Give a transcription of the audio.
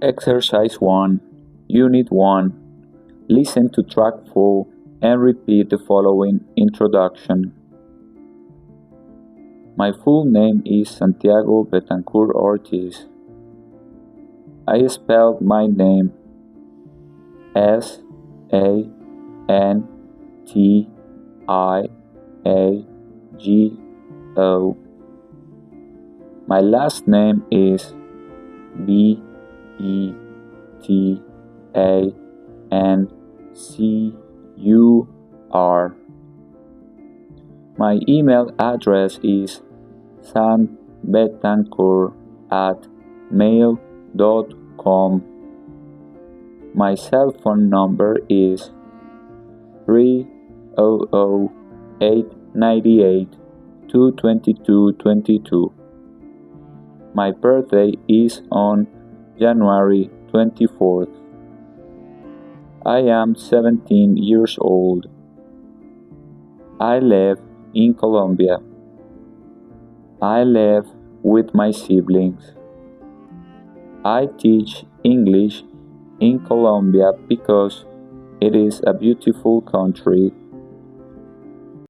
Exercise 1, Unit 1. Listen to track 4 and repeat the following introduction. My full name is Santiago Betancourt Ortiz. I spelled my name Santiago. My last name is Betancour. My email address is sanbetancourt@mail.com. My cell phone number is 300-898-22222. My birthday is on January 24th. I am 17 years old. I live in Colombia. I live with my siblings. I teach English in Colombia because it is a beautiful country.